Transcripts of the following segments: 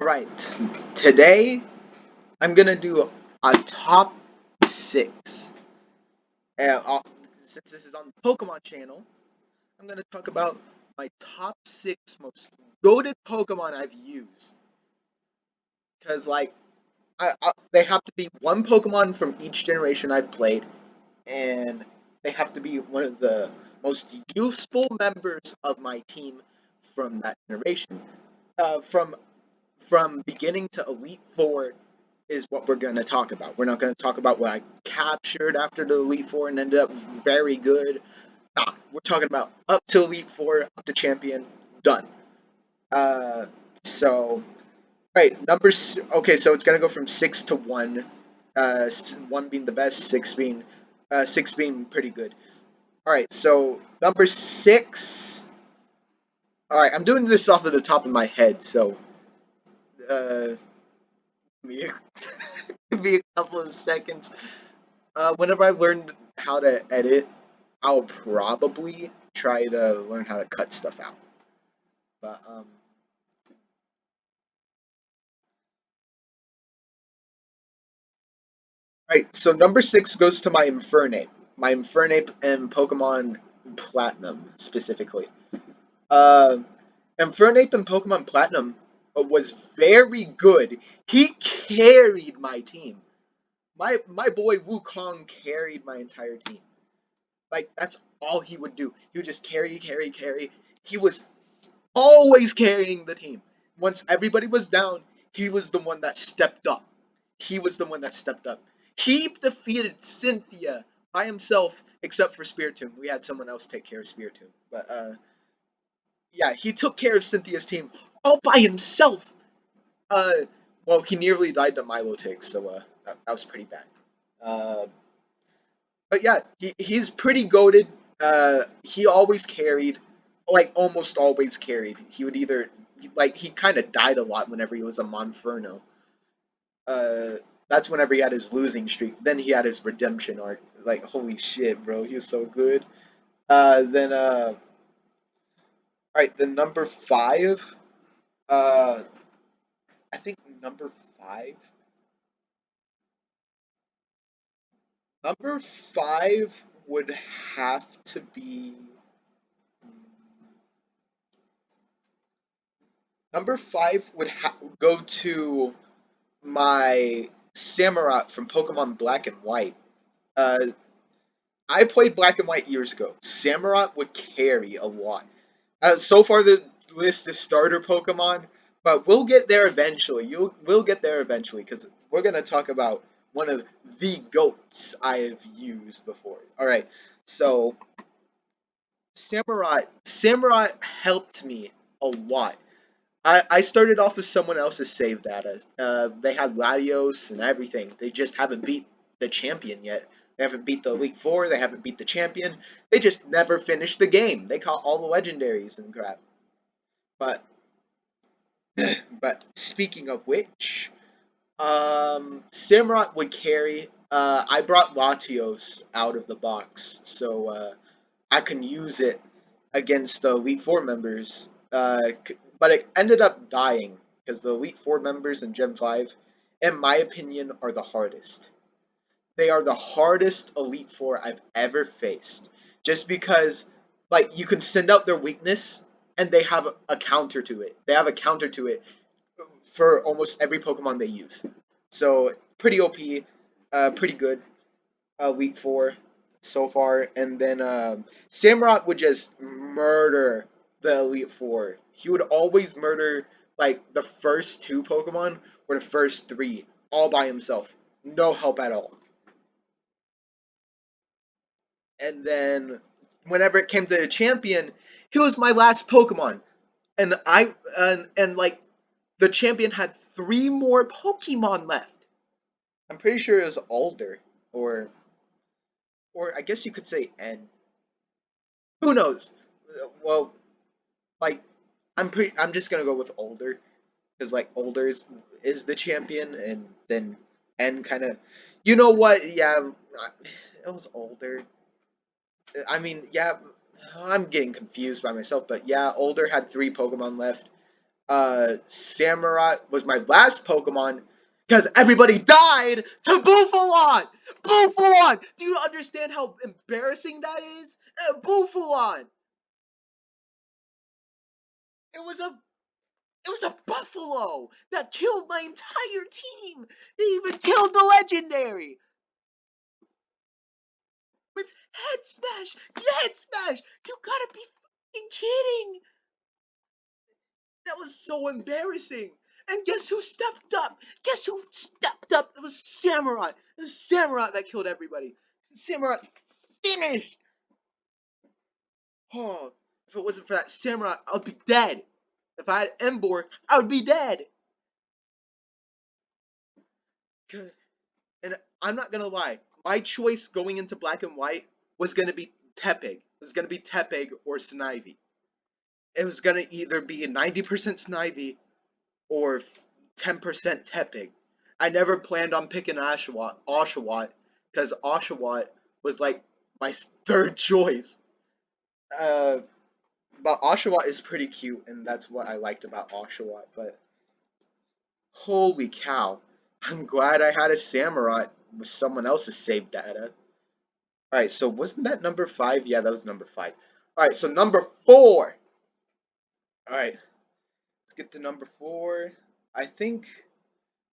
Alright, today I'm gonna do a top 6. Since this is on the Pokemon channel, I'm gonna talk about my top 6 most goated Pokemon I've used. Because, they have to be one Pokemon from each generation I've played, and they have to be one of the most useful members of my team from that generation. From beginning to Elite Four is what we're going to talk about. We're not going to talk about what I captured after the Elite Four and ended up very good. Nah, we're talking about up to Elite Four, up to Champion, done. Uh, so, right, numbers. Okay, so it's going to go from 6 to 1. 1 being the best, six being pretty good. All right, so number 6. All right, I'm doing this off of the top of my head, so uh, me give me a couple of seconds. Whenever I learned how to edit, I'll probably try to learn how to cut stuff out. But right. So number 6 goes to my Infernape in Pokemon Platinum specifically. Uh, Infernape in Pokemon Platinum was very good. He carried my team. My boy Wukong carried my entire team. Like that's all he would do. He would just carry, carry, carry. He was always carrying the team. Once everybody was down, he was the one that stepped up. He was the one that stepped up. He defeated Cynthia by himself, except for Spiritomb. We had someone else take care of Spiritomb. But yeah, he took care of Cynthia's team all by himself. Uh, well, he nearly died to Milotic, so that was pretty bad. Uh, but yeah, he's pretty goaded. He always carried, like almost always carried. He would either like he kind of died a lot whenever he was a Monferno. Uh, that's whenever he had his losing streak. Then he had his redemption arc. Like holy shit, bro, he was so good. Then all right, the number 5. Uh, I think number 5. Number 5 would have to be. Number 5 would go to my Samurott from Pokemon Black and White. Uh, I played Black and White years ago. Samurott would carry a lot. So far, the list is starter Pokemon, but we'll get there eventually. We'll get there eventually because we're gonna talk about one of the goats I've used before. All right, so Samurott helped me a lot. I started off with someone else's save data. They had Latios and everything. They just haven't beat the champion yet. They haven't beat the Elite Four. They haven't beat the champion. They just never finished the game. They caught all the legendaries and crap. But but speaking of which, Samurott would carry. I brought Latios out of the box, so I can use it against the Elite Four members. But it ended up dying because the Elite Four members in Gen 5, in my opinion, are the hardest. They are the hardest Elite Four I've ever faced. Just because, like, you can send out their weakness and they have a counter to it. They have a counter to it for almost every Pokemon they use. So, pretty OP, pretty good Elite Four so far. And then Samurott would just murder the Elite Four. He would always murder like the first 2 Pokemon or the first 3 all by himself. No help at all. And then whenever it came to the champion, he was my last Pokemon. And like the champion had 3 more Pokemon left. I'm pretty sure it was older or I guess you could say N. Who knows? Well, like I'm just gonna go with older because like older is the champion, and then N kind of. You know what? Yeah, it was older. I mean, yeah, I'm getting confused by myself, but yeah, older had 3 Pokemon left. Samurai was my last Pokemon because everybody died to Bufalon! Bufalon! Do you understand how embarrassing that is? Bufalon! It was a it was a buffalo that killed my entire team. They even killed the legendary with head smash. Head smash. You gotta be fucking kidding. That was so embarrassing. And guess who stepped up? Guess who stepped up? It was Samurai. It was Samurai that killed everybody. Samurai finished. Oh, if it wasn't for that Samurai, I would be dead. If I had Embor, I would be dead. And I'm not gonna lie, my choice going into black and white was gonna be Tepig. It was gonna be Tepig or Snivy. It was gonna either be 90% Snivy or 10% Tepig. I never planned on picking Oshawott, because Oshawott was like my third choice. Uh, but Oshawott is pretty cute, and that's what I liked about Oshawott. But holy cow, I'm glad I had a Samurai with someone else's save data. Alright, so wasn't that number 5? Yeah, that was number 5. Alright, so number 4. Alright, let's get to number 4. I think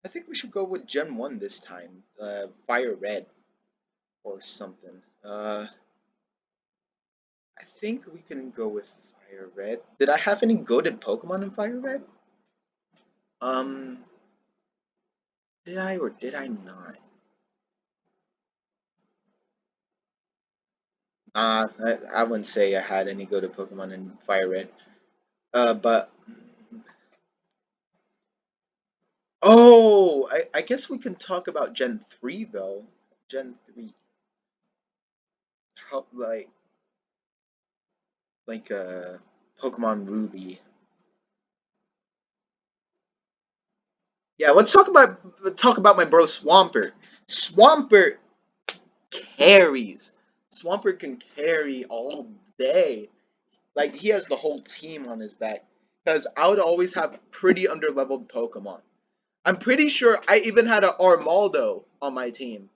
I think we should go with Gen 1 this time. Fire Red or something. I think we can go with Fire Red. Did I have any goated Pokemon in Fire Red? Um, did I or did I not? I wouldn't say I had any goated Pokemon in Fire Red. But oh, I guess we can talk about Gen 3 though. Gen 3. How like Pokemon Ruby. Yeah, let's talk about my bro Swampert. Swampert carries. Swampert can carry all day. Like he has the whole team on his back. Because I would always have pretty underleveled Pokemon. I'm pretty sure I even had an Armaldo on my team.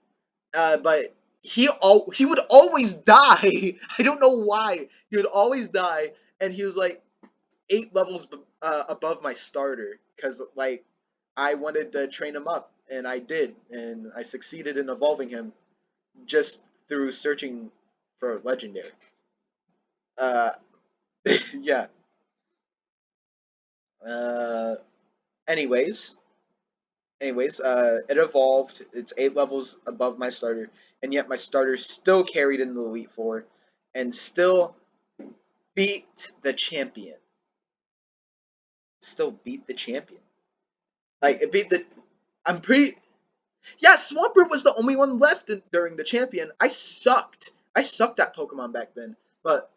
But he would always die. I don't know why. He would always die, and he was like 8 levels above my starter because like I wanted to train him up, and I did, and I succeeded in evolving him just through searching for legendary. Uh, yeah. Uh, anyways, it evolved. It's 8 levels above my starter, and yet my starter still carried in the Elite Four, and still beat the champion. Still beat the champion. Like it beat the. I'm pretty. Yeah, Swampert was the only one left during the champion. I sucked. I sucked at Pokemon back then. But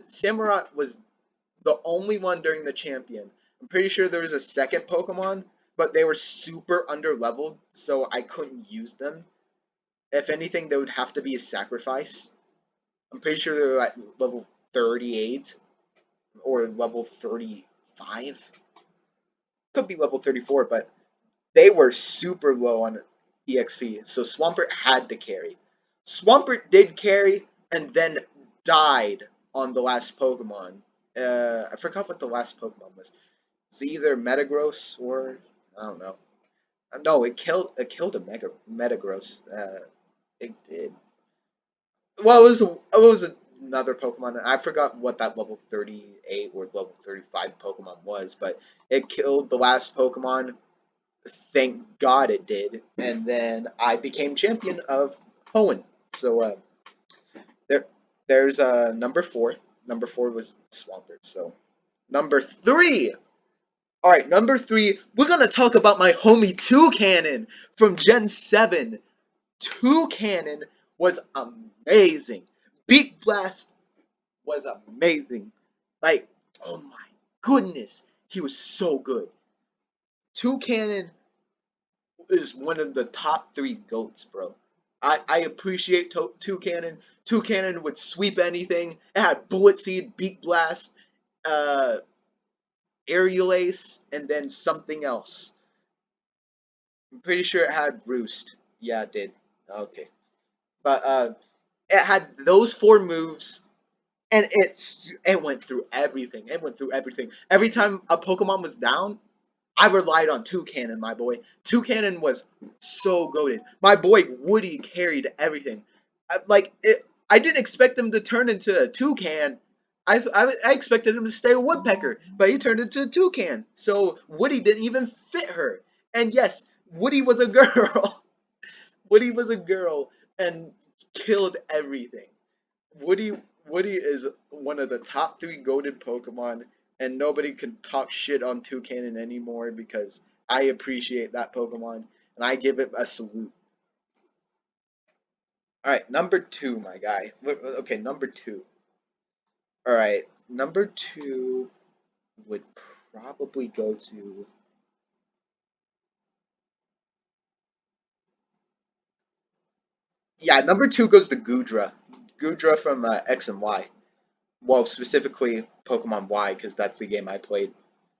Samurai was the only one during the champion. I'm pretty sure there was a second Pokemon, but they were super underleveled, so I couldn't use them. If anything, they would have to be a sacrifice. I'm pretty sure they were at level 38 or level 35. Could be level 34, but they were super low on EXP, so Swampert had to carry. Swampert did carry and then died on the last Pokemon. I forgot what the last Pokemon was. It's either Metagross or I don't know. No, it killed a Metagross. It did. Well, it was another Pokemon. I forgot what that level 38 or level 35 Pokemon was, but it killed the last Pokemon. Thank God it did, and then I became champion of Hoenn. So there, there's number 4. Number 4 was Swampert. So number 3. All right, number 3. We're gonna talk about my homie Toucannon from Gen 7. Toucannon was amazing. Beak Blast was amazing. Like, oh my goodness, he was so good. Toucannon is one of the top 3 goats, bro. I appreciate Toucannon. Toucannon would sweep anything. It had Bullet Seed, Beak Blast. Uh, Aerial Ace, and then something else. I'm pretty sure it had Roost. Yeah, it did. Okay. But it had those four moves, and it went through everything. It went through everything. Every time a Pokemon was down, I relied on Toucannon, my boy. Toucannon was so goated. My boy Woody carried everything. I didn't expect him to turn into a toucan. I expected him to stay a woodpecker, but he turned into a toucan. So Woody didn't even fit her. And yes, Woody was a girl. Woody was a girl and killed everything. Woody Woody is one of the top three goated Pokemon, and nobody can talk shit on Toucannon anymore because I appreciate that Pokemon and I give it a salute. All right, number two, my guy. Okay, number two. All right, number two would probably go to. Yeah, number two goes to Goodra. Goodra from X and Y. Well, specifically Pokemon Y, because that's the game I played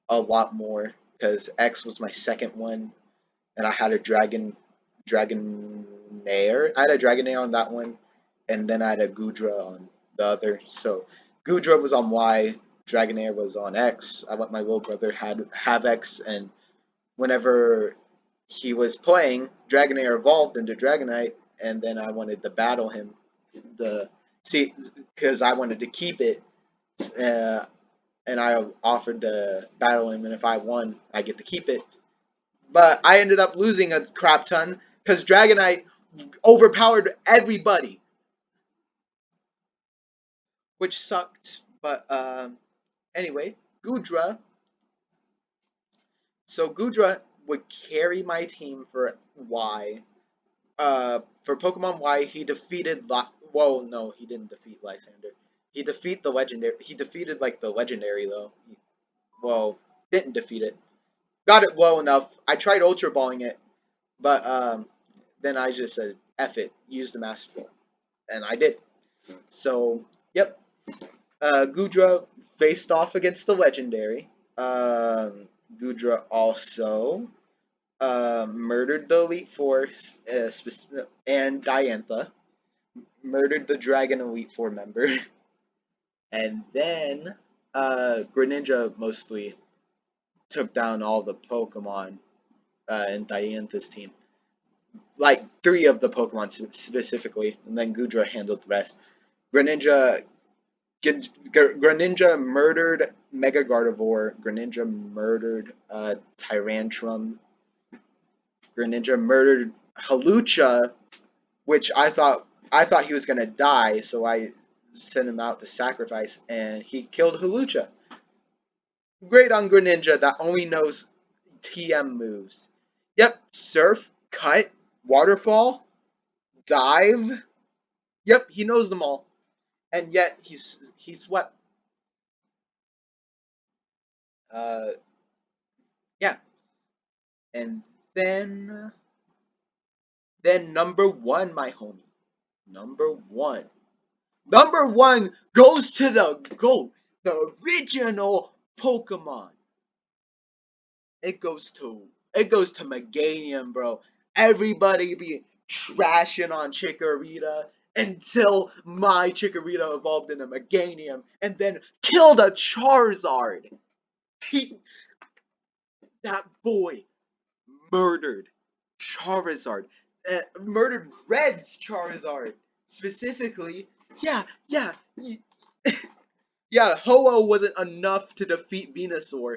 a lot more. Because X was my second one, and I had a Dragonair. I had a Dragonair on that one, and then I had a Goodra on the other. So Goodra was on Y, Dragonair was on X. I let my little brother have X, and whenever he was playing, Dragonair evolved into Dragonite, and then I wanted to battle him. The see, because I wanted to keep it, uh, and I offered to battle him, and if I won, I get to keep it. But I ended up losing a crap ton because Dragonite overpowered everybody, which sucked. But anyway, Goodra. So Goodra would carry my team for Y. For Pokemon Y, he defeated. Whoa, no, he didn't defeat Lysander. He defeated the legendary. He defeated like the legendary though. Well, didn't defeat it. Got it low enough. I tried Ultra Balling it, but then I just said, F it, use the Master Ball. And I did. So, yep. Goodra faced off against the Legendary. Goodra also murdered the Elite Four and Diantha. Murdered the Dragon Elite Four member. And then Greninja mostly took down all the Pokemon in Diantha's team. Like 3 of the Pokemon specifically, and then Goodra handled the rest. Greninja murdered Mega Gardevoir. Greninja murdered Tyrantrum. Greninja murdered Halucha, which I thought he was gonna die, so I sent him out to sacrifice, and he killed Halucha. Great on Greninja that only knows TM moves. Yep, Surf, Cut, Waterfall, Dive. Yep, he knows them all, and yet he swept. Uh, yeah, and then number one, my homie, number one, number one goes to the GOAT, the original Pokemon. It goes to Meganium, bro. Everybody be trashing on Chikorita until my Chikorita evolved into Meganium and then killed a Charizard. He, that boy murdered Charizard. Murdered Red's Charizard. Specifically, yeah, yeah, yeah, Ho-Oh wasn't enough to defeat Venusaur.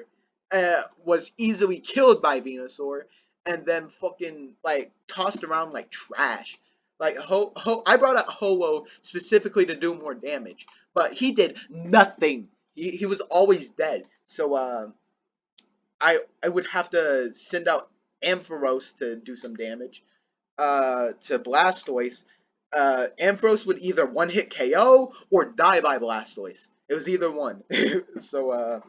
Was easily killed by Venusaur, and then fucking like tossed around like trash. Like I brought up Ho-Oh specifically to do more damage, but he did nothing. He was always dead. So I would have to send out Ampharos to do some damage. To Blastoise. Ampharos would either one hit KO or die by Blastoise. It was either one. So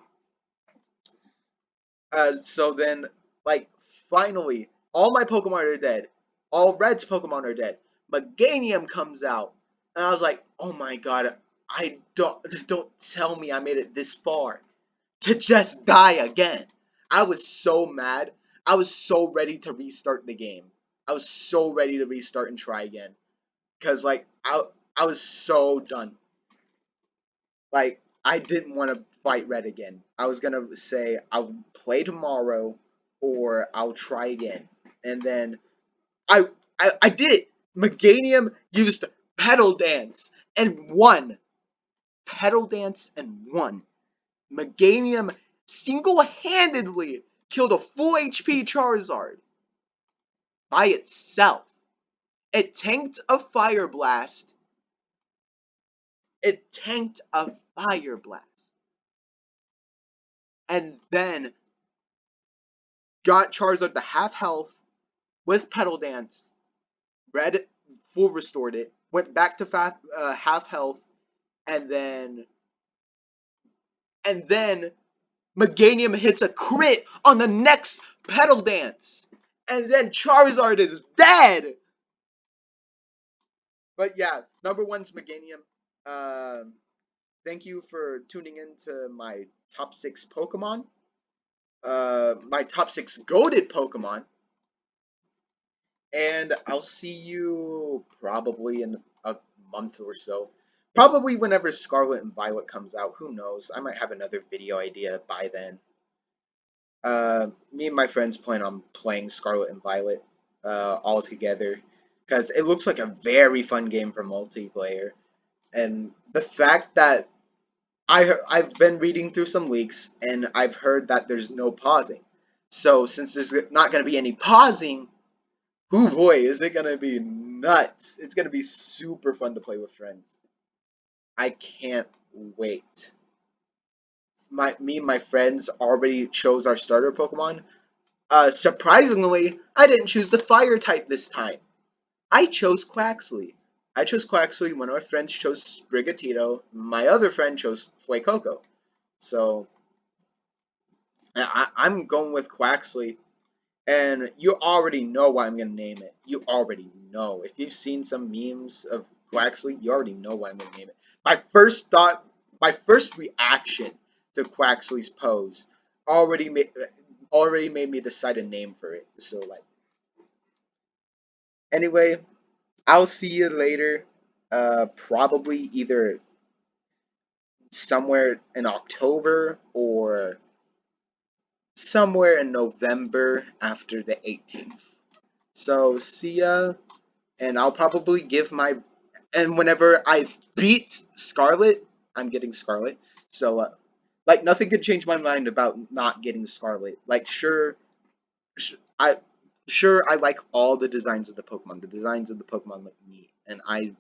so then, like, finally, all my Pokemon are dead. All Red's Pokemon are dead. Meganium comes out, and I was like, oh my god, I don't tell me I made it this far. to just die again. I was so mad. I was so ready to restart the game. I was so ready to restart and try again. Cause like I was so done. Like I didn't want to fight red again. I was gonna say I'll play tomorrow or I'll try again. And then I I did it. Meganium used pedal dance and won. Pedal dance and won. Meganium single-handedly killed a full HP Charizard by itself. It tanked a Fire Blast. It tanked a Fire Blast. And then got Charizard to half health with Pedal Dance. Red full restored it. Went back to half health. And then Meganium hits a crit on the next Pedal Dance. And then Charizard is dead. But yeah, number one's Meganium. Thank you for tuning in to my top 6 Pokemon. My top 6 GOATED Pokemon. And I'll see you probably in a month or so. Probably whenever Scarlet and Violet comes out. Who knows? I might have another video idea by then. Me and my friends plan on playing Scarlet and Violet all together. Because it looks like a very fun game for multiplayer. And the fact that I've been reading through some leaks, and I've heard that there's no pausing. So since there's not going to be any pausing, oh boy, is it going to be nuts. It's going to be super fun to play with friends. I can't wait. Me and my friends already chose our starter Pokemon. Surprisingly, I didn't choose the fire type this time. I chose Quaxley. One of my friends chose Sprigatito. My other friend chose Fuecoco. So I'm going with Quaxley, and you already know why I'm going to name it. You already know. If you've seen some memes of Quaxley, you already know why I'm going to name it. My first reaction to Quaxley's pose already made me decide a name for it. So like, anyway, I'll see you later. Probably either somewhere in October or somewhere in November after the 18th. So see ya, and I'll probably give my, and whenever I beat Scarlet, I'm getting Scarlet. So like nothing could change my mind about not getting Scarlet. Like I I like all the designs of the Pokemon. The designs of the Pokemon look neat, and I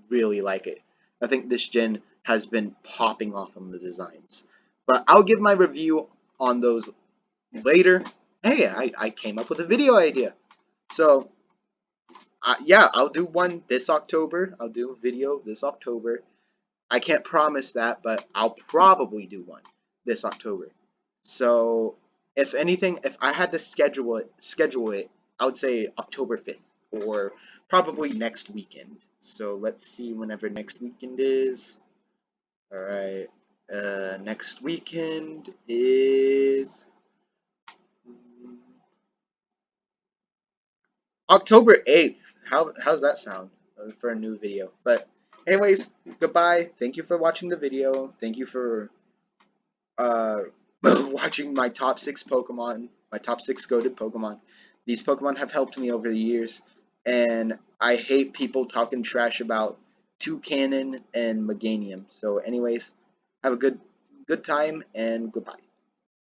really like it. I think this gen has been popping off on the designs. But I'll give my review on those later. Hey, I came up with a video idea. So, yeah, I'll do one this October. I'll do a video this October. I can't promise that, but I'll probably do one this October. So, if anything, if I had to schedule it, I would say October 5th or probably next weekend. So, let's see whenever next weekend is. All right. Next weekend is October 8th. How's that sound for a new video? But anyways, goodbye. Thank you for watching the video. Thank you for uh watching my top 6 Pokemon, my top 6 goated Pokemon. These Pokemon have helped me over the years, and I hate people talking trash about Toucannon and Meganium. So anyways, have a good time and goodbye.